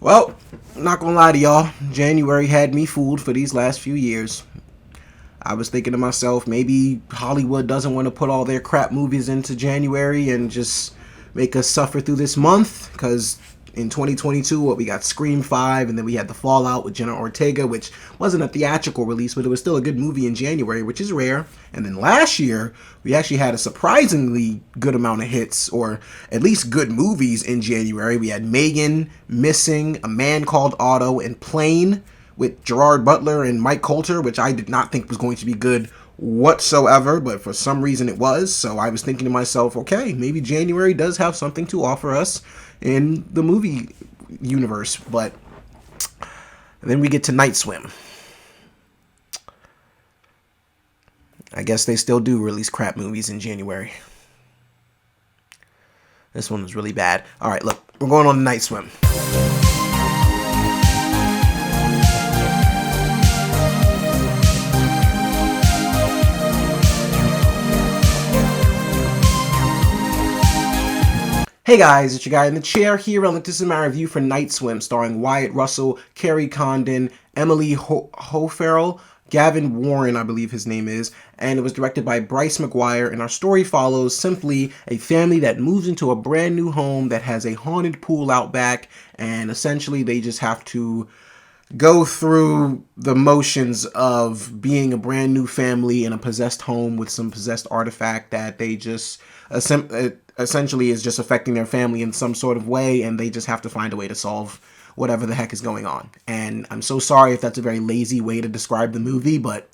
Well, not gonna lie to y'all, January had me fooled for these last few years. I was thinking to myself, maybe Hollywood doesn't want to put all their crap movies into January and just make us suffer through this month, because in 2022, we got Scream 5, and then we had The Fallout with Jenna Ortega, which wasn't a theatrical release, but it was still a good movie in January, which is rare. And then last year, we actually had a surprisingly good amount of hits, or at least good movies in January. We had Megan, Missing, A Man Called Otto, and Plane with Gerard Butler and Mike Coulter, which I did not think was going to be good whatsoever, but for some reason it was. So I was thinking to myself, okay, maybe January does have something to offer us in the movie universe. But then we get to Night Swim. I guess they still do release crap movies in January. This one was really bad. Alright, look, we're going on Night Swim. Hey guys, it's your guy in the chair here, and this is my review for Night Swim, starring Wyatt Russell, Kerry Condon, Emily O'Farrell, Gavin Warren, I believe his name is, and it was directed by Bryce McGuire, and our story follows simply a family that moves into a brand new home that has a haunted pool out back, and essentially they just have to go through the motions of being a brand new family in a possessed home with some possessed artifact that they just essentially is just affecting their family in some sort of way, and they just have to find a way to solve whatever the heck is going on. And I'm so sorry if that's a very lazy way to describe the movie, but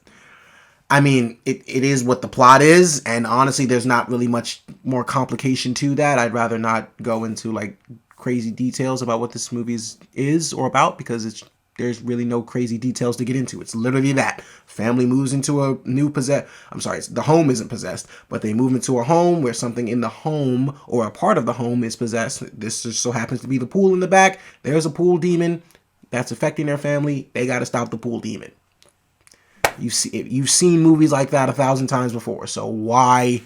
I mean, it is what the plot is, and honestly, there's not really much more complication to that. I'd rather not go into like crazy details about what this movie is or about, because there's really no crazy details to get into. It's literally that. Family moves into a new the home isn't possessed, but they move into a home where something in the home or a part of the home is possessed. This just so happens to be the pool in the back. There's a pool demon that's affecting their family. They got to stop the pool demon. You've seen movies like that 1,000 times before, so why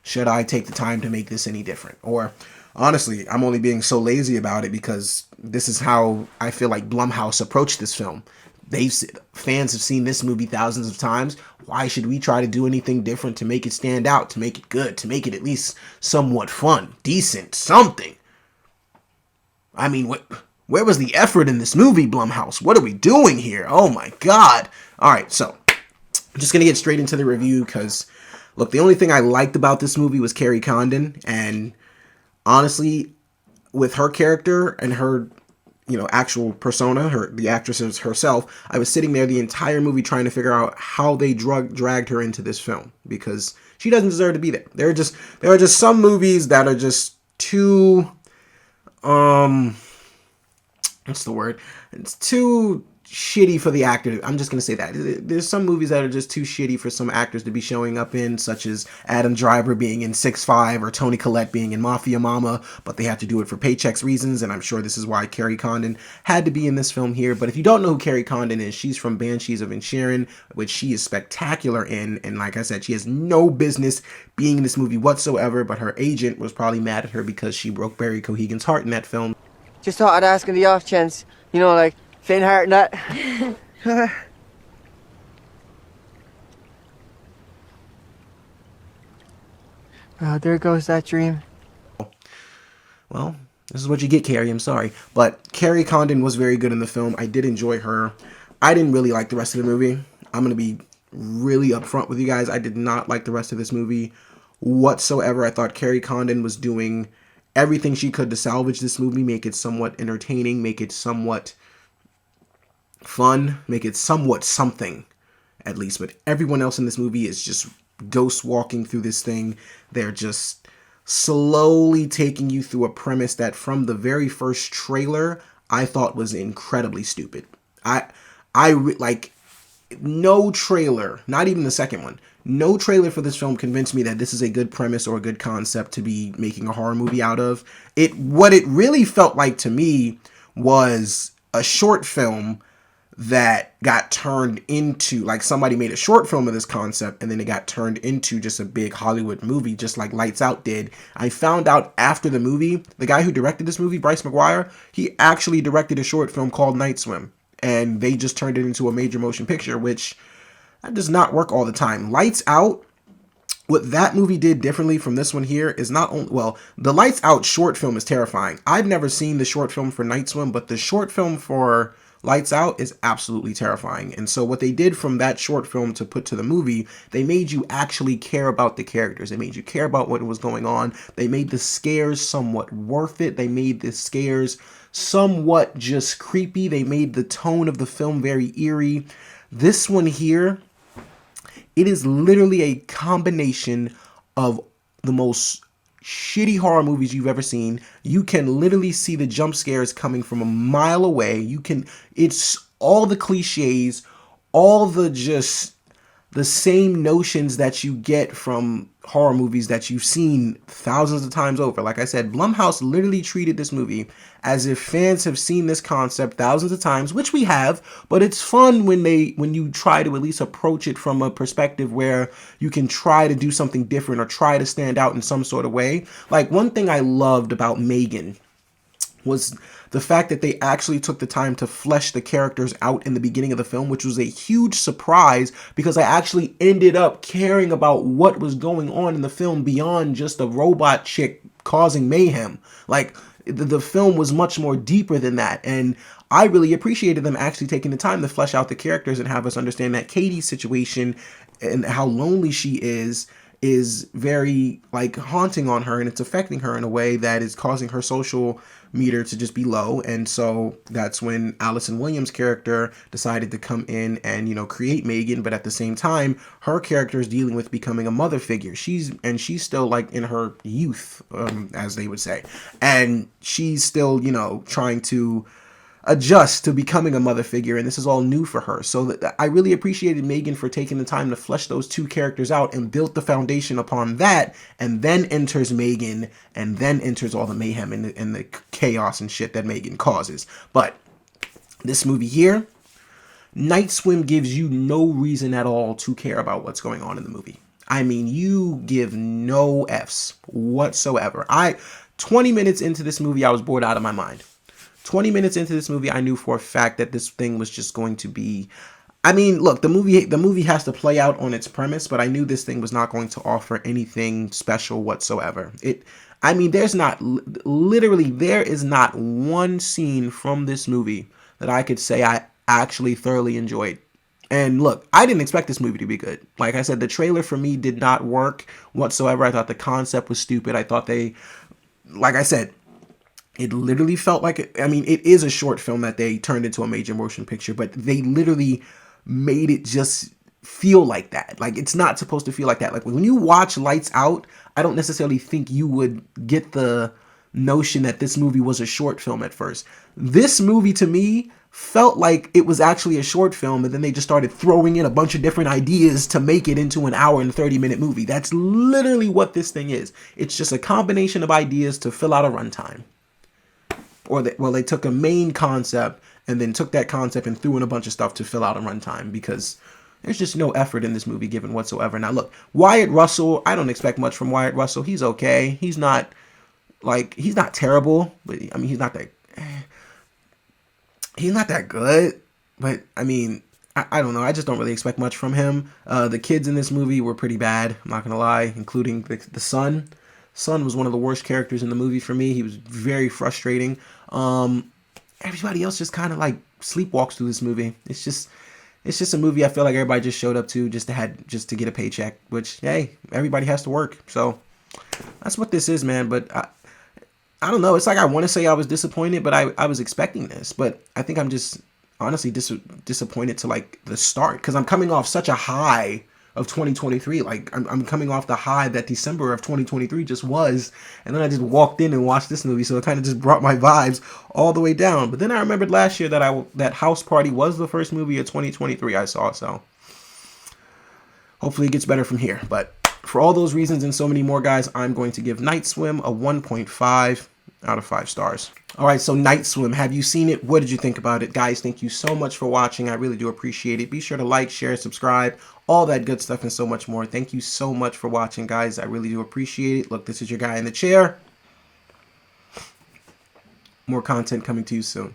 should I take the time to make this any different? Or honestly, I'm only being so lazy about it because this is how I feel like Blumhouse approached this film. Fans have seen this movie thousands of times. Why should we try to do anything different to make it stand out, to make it good, to make it at least somewhat fun, decent, something? I mean, where was the effort in this movie, Blumhouse? What are we doing here? Oh my god. Alright, so I'm just going to get straight into the review because, look, the only thing I liked about this movie was Kerry Condon, and honestly, with her character and her, actual persona, the actress herself, I was sitting there the entire movie trying to figure out how they dragged her into this film, because she doesn't deserve to be there. There are just some movies that are just too, what's the word? It's too shitty for the actor. I'm just going to say that. There's some movies that are just too shitty for some actors to be showing up in, such as Adam Driver being in 6'5", or Toni Collette being in Mafia Mama, but they have to do it for paychecks reasons, and I'm sure this is why Kerry Condon had to be in this film here. But if you don't know who Kerry Condon is, she's from Banshees of Inisherin, which she is spectacular in, and like I said, she has no business being in this movie whatsoever, but her agent was probably mad at her because she broke Barry Cohegan's heart in that film. Just thought I'd ask in the off chance, like faint heart and that. Well, there goes that dream. Well, this is what you get, Kerry. I'm sorry. But Kerry Condon was very good in the film. I did enjoy her. I didn't really like the rest of the movie. I'm going to be really upfront with you guys. I did not like the rest of this movie whatsoever. I thought Kerry Condon was doing everything she could to salvage this movie, make it somewhat entertaining, make it somewhat fun, make it somewhat something, at least. But everyone else in this movie is just ghost walking through this thing. They're just slowly taking you through a premise that from the very first trailer I thought was incredibly stupid. Like, no trailer, not even the second one, no trailer for this film convinced me that this is a good premise or a good concept to be making a horror movie out of. What it really felt like to me was a short film that got turned into, like, somebody made a short film of this concept and then it got turned into just a big Hollywood movie, just like Lights Out did. I found out after the movie, the guy who directed this movie, Bryce McGuire, he actually directed a short film called Night Swim, and they just turned it into a major motion picture, which that does not work all the time. Lights Out, what that movie did differently from this one here is not only, well, the Lights Out short film is terrifying. I've never seen the short film for Night Swim, but the short film for Lights Out is absolutely terrifying. And so what they did from that short film to put to the movie, they made you actually care about the characters. They made you care about what was going on. They made the scares somewhat worth it. They made the scares somewhat just creepy. They made the tone of the film very eerie. This one here, it is literally a combination of the most shitty horror movies you've ever seen. You can literally see the jump scares coming from a mile away. It's all the cliches, all the just the same notions that you get from horror movies that you've seen thousands of times over. Like I said, Blumhouse literally treated this movie as if fans have seen this concept thousands of times, which we have, but it's fun when you try to at least approach it from a perspective where you can try to do something different or try to stand out in some sort of way. Like, one thing I loved about Megan was the fact that they actually took the time to flesh the characters out in the beginning of the film, which was a huge surprise because I actually ended up caring about what was going on in the film beyond just a robot chick causing mayhem. Like, the film was much more deeper than that, and I really appreciated them actually taking the time to flesh out the characters and have us understand that Katie's situation and how lonely she is very, like, haunting on her, and it's affecting her in a way that is causing her social meter to just be low. And so that's when Allison Williams' character decided to come in and, you know, create Megan, but at the same time her character is dealing with becoming a mother figure. She's still, like, in her youth, as they would say, and she's still, you know, trying to adjust to becoming a mother figure, and this is all new for her. So I really appreciated Megan for taking the time to flesh those two characters out and built the foundation upon that, and then enters Megan, and then enters all the mayhem and the chaos and shit that Megan causes. But this movie here, Night Swim, gives you no reason at all to care about what's going on in the movie. I mean, you give no F's whatsoever. 20 minutes into this movie, I was bored out of my mind. 20 minutes into this movie, I knew for a fact that this thing was just going to be, I mean, look, the movie has to play out on its premise, but I knew this thing was not going to offer anything special whatsoever. There is not one scene from this movie that I could say I actually thoroughly enjoyed. And look, I didn't expect this movie to be good. Like I said, the trailer for me did not work whatsoever. I thought the concept was stupid. I thought like I said, it literally felt like, it is a short film that they turned into a major motion picture, but they literally made it just feel like that. Like, it's not supposed to feel like that. Like, when you watch Lights Out, I don't necessarily think you would get the notion that this movie was a short film at first. This movie, to me, felt like it was actually a short film, and then they just started throwing in a bunch of different ideas to make it into an hour and 30-minute movie. That's literally what this thing is. It's just a combination of ideas to fill out a runtime. They took a main concept and then took that concept and threw in a bunch of stuff to fill out a runtime, because there's just no effort in this movie given whatsoever. Now, look, Wyatt Russell, I don't expect much from Wyatt Russell. He's okay. He's not terrible, but I mean, he's not that good. But I mean, I don't know. I just don't really expect much from him. The kids in this movie were pretty bad, I'm not gonna lie, including the son. Son was one of the worst characters in the movie for me. He was very frustrating. Everybody else just kind of like sleepwalks through this movie. It's just a movie I feel like everybody just showed up to just to get a paycheck, which, hey, everybody has to work. So that's what this is, man. But I don't know. It's like, I want to say I was disappointed, but I was expecting this. But I think I'm just honestly disappointed to, like, the start, because I'm coming off such a high of 2023. Like, I'm coming off the high that December of 2023 just was, and then I just walked in and watched this movie, so it kind of just brought my vibes all the way down. But then I remembered last year that House Party was the first movie of 2023 I saw, so hopefully it gets better from here. But for all those reasons and so many more, guys, I'm going to give Night Swim a 1.5 out of 5 stars. All right, so Night Swim, have you seen it? What did you think about it? Guys, thank you so much for watching. I really do appreciate it. Be sure to like, share, subscribe, all that good stuff and so much more. Thank you so much for watching, guys. I really do appreciate it. Look, this is your guy in the chair. More content coming to you soon.